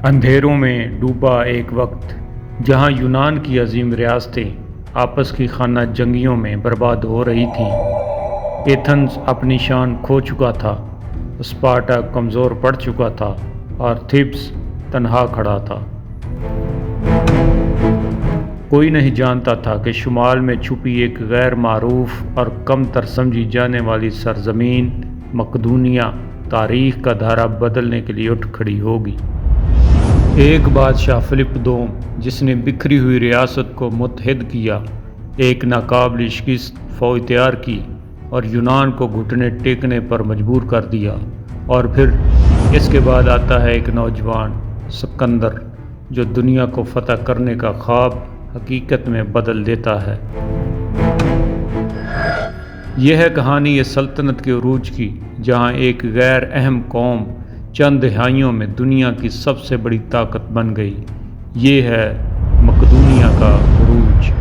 اندھیروں میں ڈوبا ایک وقت جہاں یونان کی عظیم ریاستیں آپس کی خانہ جنگیوں میں برباد ہو رہی تھیں۔ ایتھنز اپنی شان کھو چکا تھا، اسپارٹا کمزور پڑ چکا تھا اور تھیبس تنہا کھڑا تھا۔ کوئی نہیں جانتا تھا کہ شمال میں چھپی ایک غیر معروف اور کم تر سمجھی جانے والی سرزمین مقدونیہ تاریخ کا دھارا بدلنے کے لیے اٹھ کھڑی ہوگی۔ ایک بادشاہ فلپ دوم جس نے بکھری ہوئی ریاست کو متحد کیا، ایک ناقابل شکست فوج تیار کی اور یونان کو گھٹنے ٹیکنے پر مجبور کر دیا۔ اور پھر اس کے بعد آتا ہے ایک نوجوان سکندر جو دنیا کو فتح کرنے کا خواب حقیقت میں بدل دیتا ہے۔ یہ ہے کہانی اس سلطنت کے عروج کی جہاں ایک غیر اہم قوم چند دہائیوں میں دنیا کی سب سے بڑی طاقت بن گئی۔ یہ ہے مقدونیہ کا عروج۔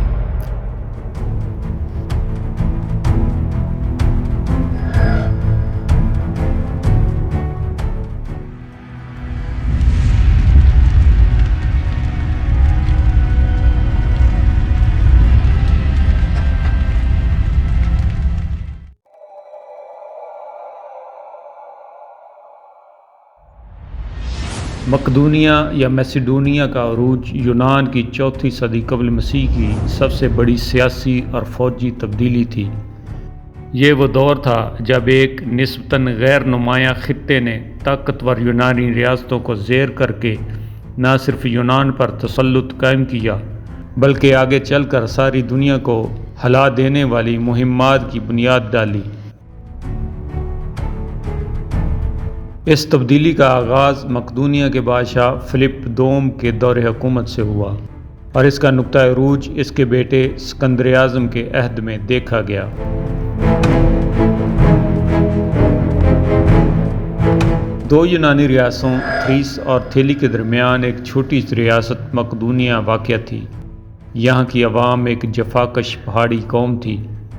مقدونیہ یا میسیڈونیا کا عروج یونان کی چوتھی صدی قبل مسیح کی سب سے بڑی سیاسی اور فوجی تبدیلی تھی۔ یہ وہ دور تھا جب ایک نسبتاً غیر نمایاں خطے نے طاقتور یونانی ریاستوں کو زیر کر کے نہ صرف یونان پر تسلط قائم کیا بلکہ آگے چل کر ساری دنیا کو ہلا دینے والی مہمات کی بنیاد ڈالی۔ اس تبدیلی کا آغاز مقدونیہ کے بادشاہ فلپ دوم کے دور حکومت سے ہوا اور اس کا نقطہ عروج اس کے بیٹے اسکندر اعظم کے عہد میں دیکھا گیا۔ دو یونانی ریاستوں تھریس اور تھیلی کے درمیان ایک چھوٹی سی ریاست مقدونیہ واقع تھی۔ یہاں کی عوام ایک جفاکش پہاڑی قوم تھی۔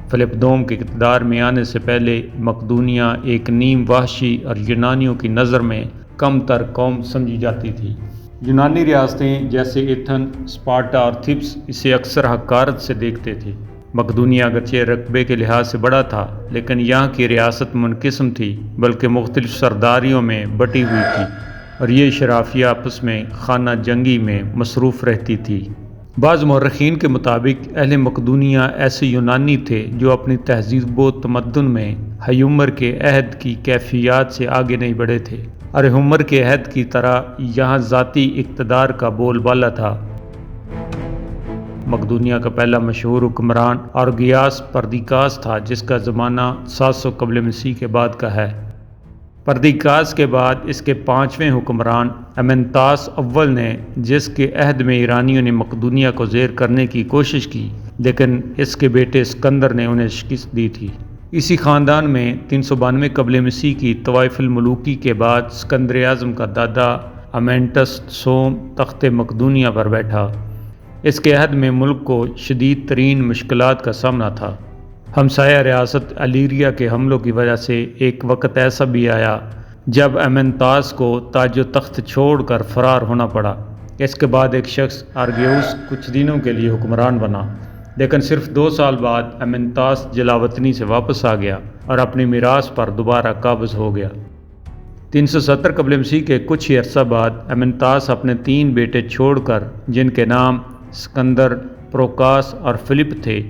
فلپ دوم کے اقتدار میں آنے سے پہلے مقدونیہ ایک نیم وحشی اور یونانیوں کی نظر میں کم تر قوم سمجھی جاتی تھی۔ یونانی ریاستیں جیسے ایتھن، اسپارٹا اور تھیبس اسے اکثر حقارت سے دیکھتے تھے۔ مقدونیہ اگرچہ رقبے کے لحاظ سے بڑا تھا لیکن یہاں کی ریاست منقسم تھی بلکہ مختلف سرداریوں میں بٹی ہوئی تھی اور یہ اشرافیہ آپس میں خانہ جنگی میں مصروف رہتی تھی۔ بعض مورخین کے مطابق اہل مقدونیہ ایسے یونانی تھے جو اپنی تہذیب و تمدن میں ہیومر کے عہد کی کیفیات سے آگے نہیں بڑھے تھے اور ہیومر کے عہد کی طرح یہاں ذاتی اقتدار کا بول بالا تھا۔ مقدونیہ کا پہلا مشہور حکمران آرگیاس پردیکاس تھا جس کا زمانہ 700 قبل مسیح کے بعد کا ہے۔ پردیکاس کے بعد اس کے 5ویں حکمران امینتاس اول نے جس کے عہد میں ایرانیوں نے مقدونیہ کو زیر کرنے کی کوشش کی لیکن اس کے بیٹے اسکندر نے انہیں شکست دی تھی۔ اسی خاندان میں 392 قبل مسیح کی طوائف الملوکی کے بعد اسکندر اعظم کا دادا امینٹس سوم تخت مقدونیہ پر بیٹھا۔ اس کے عہد میں ملک کو شدید ترین مشکلات کا سامنا تھا۔ ہمسایہ ریاست الیریا کے حملوں کی وجہ سے ایک وقت ایسا بھی آیا جب امینتاس کو تاج و تخت چھوڑ کر فرار ہونا پڑا۔ اس کے بعد ایک شخص آرگیوس کچھ دنوں کے لیے حکمران بنا لیکن صرف 2 سال بعد امینتاس جلاوطنی سے واپس آ گیا اور اپنی میراث پر دوبارہ قابض ہو گیا۔ 370 قبل مسیح کے کچھ ہی عرصہ بعد امینتاس اپنے 3 بیٹے چھوڑ کر جن کے نام اسکندر، پروکاس اور فلپ تھے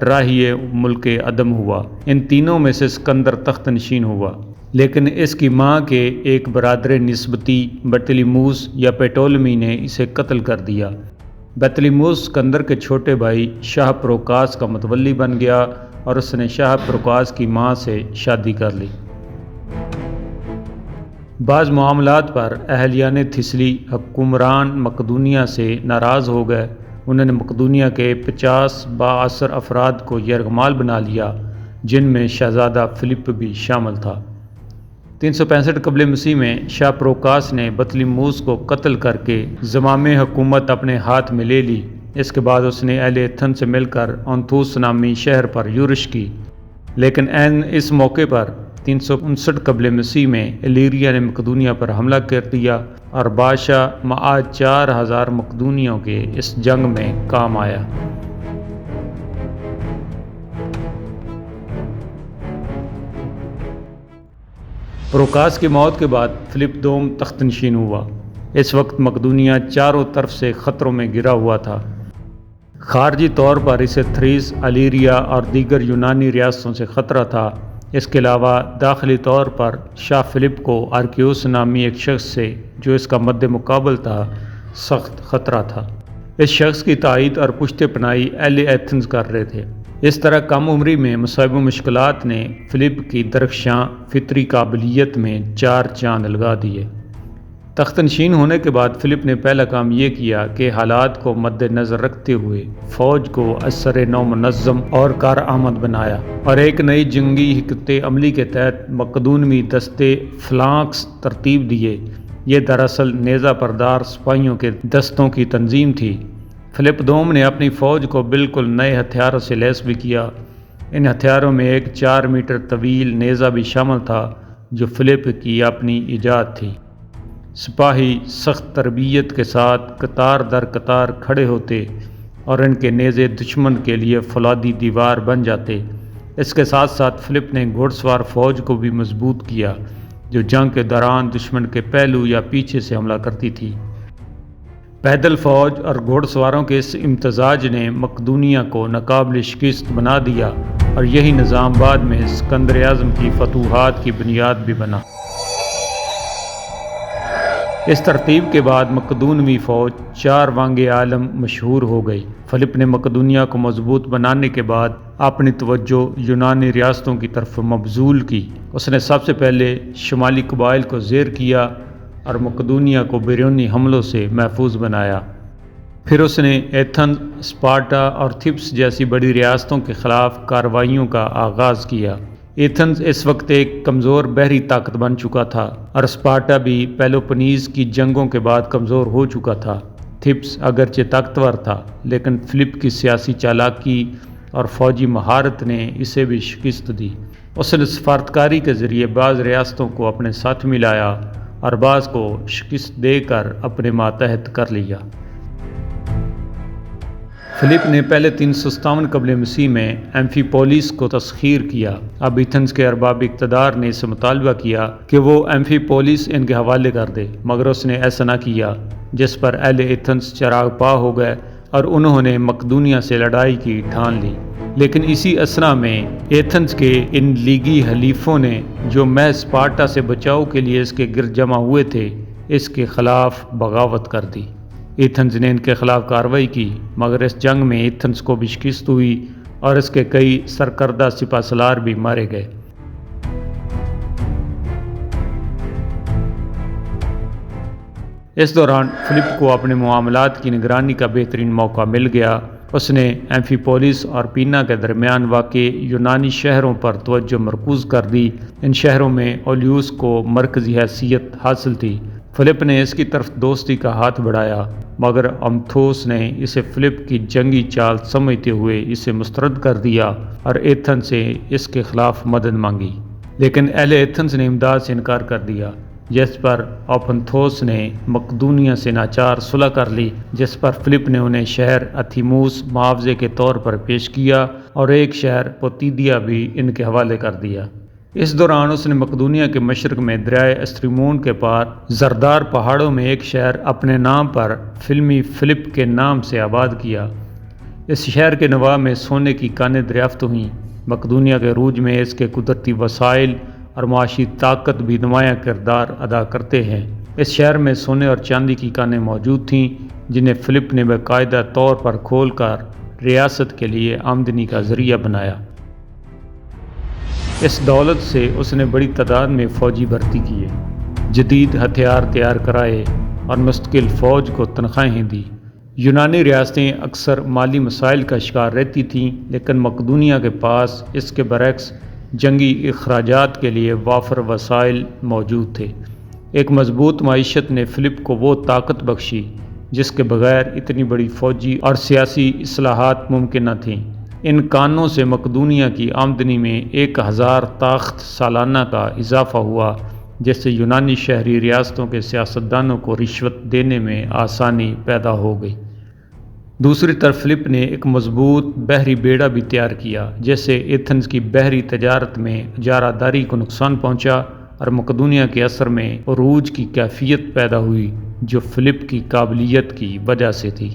راہی ملک عدم ہوا۔ ان تینوں میں سے اسکندر تخت نشین ہوا لیکن اس کی ماں کے ایک برادر نسبتی بطلیموس یا پیٹولمی نے اسے قتل کر دیا۔ بطلیموس اسکندر کے چھوٹے بھائی شاہ پروکاس کا متولی بن گیا اور اس نے شاہ پروکاس کی ماں سے شادی کر لی۔ بعض معاملات پر اہلیان تھیسلی حکمران مقدونیہ سے ناراض ہو گئے۔ انہوں نے مقدونیہ کے 50 بااثر افراد کو یرغمال بنا لیا جن میں شہزادہ فلپ بھی شامل تھا۔ 365 قبل مسیح میں شاہ پروکاس نے بطلیموس کو قتل کر کے زمام حکومت اپنے ہاتھ میں لے لی۔ اس کے بعد اس نے اہل ایتھن سے مل کر اونتھوس نامی شہر پر یورش کی لیکن عین اس موقع پر 359 قبل مسیح میں الیریا نے مقدونیہ پر حملہ کر دیا اور بادشاہ معاد 4000 مقدونیوں کے اس جنگ میں کام آیا۔ پروکاس کی موت کے بعد فلپ دوم تخت نشین ہوا۔ اس وقت مقدونیہ چاروں طرف سے خطروں میں گرا ہوا تھا۔ خارجی طور پر اسے تھریس، الیریا اور دیگر یونانی ریاستوں سے خطرہ تھا۔ اس کے علاوہ داخلی طور پر شاہ فلپ کو آرکیوس نامی ایک شخص سے، جو اس کا مد مقابل تھا، سخت خطرہ تھا۔ اس شخص کی تائید اور پشت پناہی اہل ایتھنز کر رہے تھے۔ اس طرح کم عمری میں مصائب و مشکلات نے فلپ کی درخشاں فطری قابلیت میں 4 چاند لگا دیے۔ تخت نشین ہونے کے بعد فلپ نے پہلا کام یہ کیا کہ حالات کو مد نظر رکھتے ہوئے فوج کو اثر نو منظم اور کارآمد بنایا اور ایک نئی جنگی حکمت عملی کے تحت مقدونوی دستے فلانکس ترتیب دیے۔ یہ دراصل نیزہ پردار سپاہیوں کے دستوں کی تنظیم تھی۔ فلپ دوم نے اپنی فوج کو بالکل نئے ہتھیاروں سے لیس بھی کیا۔ ان ہتھیاروں میں ایک 4 میٹر طویل نیزہ بھی شامل تھا جو فلپ کی اپنی ایجاد تھی۔ سپاہی سخت تربیت کے ساتھ قطار در قطار کھڑے ہوتے اور ان کے نیزے دشمن کے لیے فولادی دیوار بن جاتے۔ اس کے ساتھ ساتھ فلپ نے گھوڑ سوار فوج کو بھی مضبوط کیا جو جنگ کے دوران دشمن کے پہلو یا پیچھے سے حملہ کرتی تھی۔ پیدل فوج اور گھوڑ سواروں کے اس امتزاج نے مقدونیہ کو ناقابل شکست بنا دیا اور یہی نظام بعد میں اسکندر اعظم کی فتوحات کی بنیاد بھی بنا۔ اس ترتیب کے بعد مقدونوی فوج 4 وانگ عالم مشہور ہو گئی۔ فلپ نے مقدونیہ کو مضبوط بنانے کے بعد اپنی توجہ یونانی ریاستوں کی طرف مبذول کی۔ اس نے سب سے پہلے شمالی قبائل کو زیر کیا اور مقدونیہ کو بیرونی حملوں سے محفوظ بنایا۔ پھر اس نے ایتھنز، اسپارٹا اور تھیبس جیسی بڑی ریاستوں کے خلاف کارروائیوں کا آغاز کیا۔ ایتھنز اس وقت ایک کمزور بحری طاقت بن چکا تھا اور اسپارٹا بھی پیلوپونیز کی جنگوں کے بعد کمزور ہو چکا تھا۔ تھیبس اگرچہ طاقتور تھا لیکن فلپ کی سیاسی چالاکی اور فوجی مہارت نے اسے بھی شکست دی۔ اس نے سفارتکاری کے ذریعے بعض ریاستوں کو اپنے ساتھ ملایا اور بعض کو شکست دے کر اپنے ماتحت کر لیا۔ فلپ نے پہلے 357 قبل مسیح میں ایمفیپولس کو تسخیر کیا۔ اب ایتھنز کے ارباب اقتدار نے اس سے مطالبہ کیا کہ وہ ایمفیپولس ان کے حوالے کر دے، مگر اس نے ایسا نہ کیا، جس پر اہل ایتھنز چراغ پا ہو گئے اور انہوں نے مقدونیہ سے لڑائی کی ٹھان لی۔ لیکن اسی اثنا میں ایتھنز کے ان لیگی حلیفوں نے، جو محض اسپارٹا سے بچاؤ کے لیے اس کے گرد جمع ہوئے تھے، اس کے خلاف بغاوت کر دی۔ ایتھنز نے ان کے خلاف کارروائی کی، مگر اس جنگ میں ایتھنز کو بھی شکست ہوئی اور اس کے کئی سرکردہ سپہ سالار بھی مارے گئے۔ اس دوران فلپ کو اپنے معاملات کی نگرانی کا بہترین موقع مل گیا۔ اس نے ایمفیپولس اور پینا کے درمیان واقع یونانی شہروں پر توجہ مرکوز کر دی۔ ان شہروں میں اولیوس کو مرکزی حیثیت حاصل تھی۔ فلپ نے اس کی طرف دوستی کا ہاتھ بڑھایا، مگر امتھوس نے اسے فلپ کی جنگی چال سمجھتے ہوئے اسے مسترد کر دیا اور ایتھنز سے اس کے خلاف مدد مانگی۔ لیکن اہل ایتھنز نے امداد سے انکار کر دیا، جس پر اوپنتھوس نے مقدونیہ سے ناچار صلح کر لی، جس پر فلپ نے انہیں شہر اتھیموس معاوضے کے طور پر پیش کیا اور ایک شہر پوتیدیا بھی ان کے حوالے کر دیا۔ اس دوران اس نے مقدونیہ کے مشرق میں دریائے استریمون کے پار زردار پہاڑوں میں ایک شہر اپنے نام پر فلمی فلپ کے نام سے آباد کیا۔ اس شہر کے نواح میں سونے کی کانیں دریافت ہوئیں۔ مقدونیہ کے عروج میں اس کے قدرتی وسائل اور معاشی طاقت بھی نمایاں کردار ادا کرتے ہیں۔ اس شہر میں سونے اور چاندی کی کانیں موجود تھیں، جنہیں فلپ نے باقاعدہ طور پر کھول کر ریاست کے لیے آمدنی کا ذریعہ بنایا۔ اس دولت سے اس نے بڑی تعداد میں فوجی بھرتی کیے، جدید ہتھیار تیار کرائے اور مستقل فوج کو تنخواہیں دی۔ یونانی ریاستیں اکثر مالی مسائل کا شکار رہتی تھیں، لیکن مقدونیہ کے پاس اس کے برعکس جنگی اخراجات کے لیے وافر وسائل موجود تھے۔ ایک مضبوط معیشت نے فلپ کو وہ طاقت بخشی جس کے بغیر اتنی بڑی فوجی اور سیاسی اصلاحات ممکن نہ تھیں۔ ان کانوں سے مقدونیہ کی آمدنی میں 1000 تاخت سالانہ کا اضافہ ہوا، جس سے یونانی شہری ریاستوں کے سیاستدانوں کو رشوت دینے میں آسانی پیدا ہو گئی۔ دوسری طرف فلپ نے ایک مضبوط بحری بیڑا بھی تیار کیا، جس سے ایتھنز کی بحری تجارت میں اجارہ داری کو نقصان پہنچا اور مقدونیہ کے اثر میں عروج کی کیفیت پیدا ہوئی جو فلپ کی قابلیت کی وجہ سے تھی۔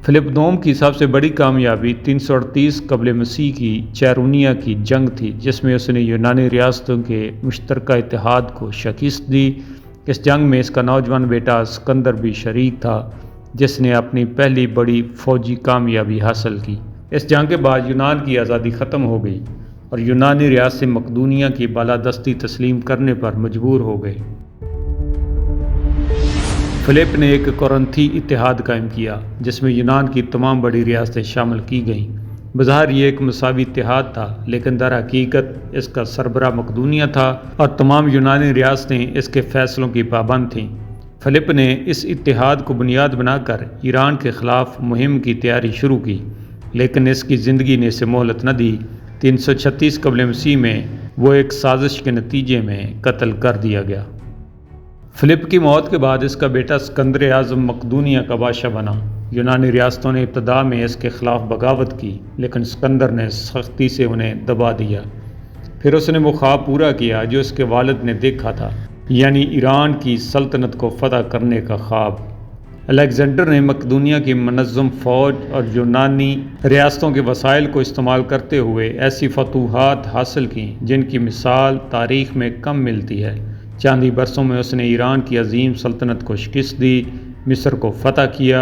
فلپ دوم کی سب سے بڑی کامیابی 338 قبل مسیح کی چیرونیا کی جنگ تھی، جس میں اس نے یونانی ریاستوں کے مشترکہ اتحاد کو شکست دی۔ اس جنگ میں اس کا نوجوان بیٹا اسکندر بھی شریک تھا، جس نے اپنی پہلی بڑی فوجی کامیابی حاصل کی۔ اس جنگ کے بعد یونان کی آزادی ختم ہو گئی اور یونانی ریاستیں مقدونیہ کی بالادستی تسلیم کرنے پر مجبور ہو گئے۔ فلپ نے ایک کورنتھی اتحاد قائم کیا، جس میں یونان کی تمام بڑی ریاستیں شامل کی گئیں۔ بظاہر یہ ایک مساوی اتحاد تھا، لیکن در حقیقت اس کا سربراہ مقدونیہ تھا اور تمام یونانی ریاستیں اس کے فیصلوں کی پابند تھیں۔ فلپ نے اس اتحاد کو بنیاد بنا کر ایران کے خلاف مہم کی تیاری شروع کی، لیکن اس کی زندگی نے اسے مہلت نہ دی۔ 336 قبل مسیح میں وہ ایک سازش کے نتیجے میں قتل کر دیا گیا۔ فلپ کی موت کے بعد اس کا بیٹا اسکندر اعظم مقدونیہ کا بادشاہ بنا۔ یونانی ریاستوں نے ابتدا میں اس کے خلاف بغاوت کی، لیکن اسکندر نے سختی سے انہیں دبا دیا۔ پھر اس نے وہ خواب پورا کیا جو اس کے والد نے دیکھا تھا، یعنی ایران کی سلطنت کو فتح کرنے کا خواب۔ الیگزینڈر نے مقدونیہ کی منظم فوج اور یونانی ریاستوں کے وسائل کو استعمال کرتے ہوئے ایسی فتوحات حاصل کیں جن کی مثال تاریخ میں کم ملتی ہے۔ چند ہی برسوں میں اس نے ایران کی عظیم سلطنت کو شکست دی، مصر کو فتح کیا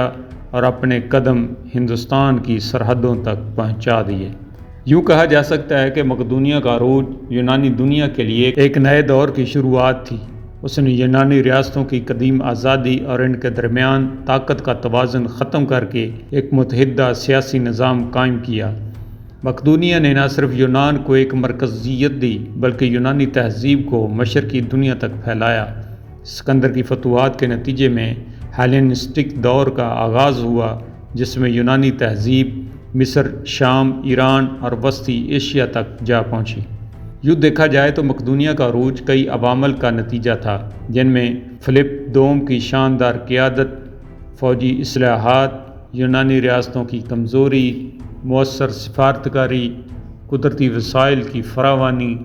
اور اپنے قدم ہندوستان کی سرحدوں تک پہنچا دیے۔ یوں کہا جا سکتا ہے کہ مقدونیہ کا عروج یونانی دنیا کے لیے ایک نئے دور کی شروعات تھی۔ اس نے یونانی ریاستوں کی قدیم آزادی اور ان کے درمیان طاقت کا توازن ختم کر کے ایک متحدہ سیاسی نظام قائم کیا۔ مقدونیہ نے نہ صرف یونان کو ایک مرکزیت دی، بلکہ یونانی تہذیب کو مشرقی دنیا تک پھیلایا۔ اسکندر کی فتوحات کے نتیجے میں ہیلینسٹک دور کا آغاز ہوا، جس میں یونانی تہذیب مصر، شام، ایران اور وسطی ایشیا تک جا پہنچی۔ یوں دیکھا جائے تو مقدونیہ کا عروج کئی عوامل کا نتیجہ تھا، جن میں فلپ دوم کی شاندار قیادت، فوجی اصلاحات، یونانی ریاستوں کی کمزوری، مؤثر سفارتکاری، قدرتی وسائل کی فراوانی،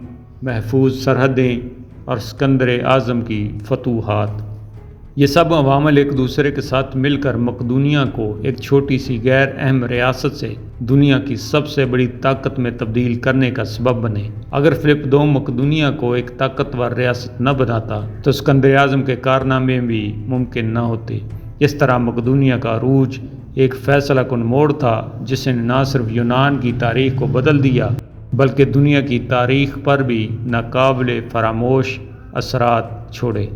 محفوظ سرحدیں اور اسکندر اعظم کی فتوحات۔ یہ سب عوامل ایک دوسرے کے ساتھ مل کر مقدونیہ کو ایک چھوٹی سی غیر اہم ریاست سے دنیا کی سب سے بڑی طاقت میں تبدیل کرنے کا سبب بنے۔ اگر فلپ دوم مقدونیہ کو ایک طاقتور ریاست نہ بناتا تو اسکندر اعظم کے کارنامے بھی ممکن نہ ہوتے۔ اس طرح مقدونیہ کا عروج ایک فیصلہ کن موڑ تھا، جس نے نہ صرف یونان کی تاریخ کو بدل دیا بلکہ دنیا کی تاریخ پر بھی ناقابل فراموش اثرات چھوڑے۔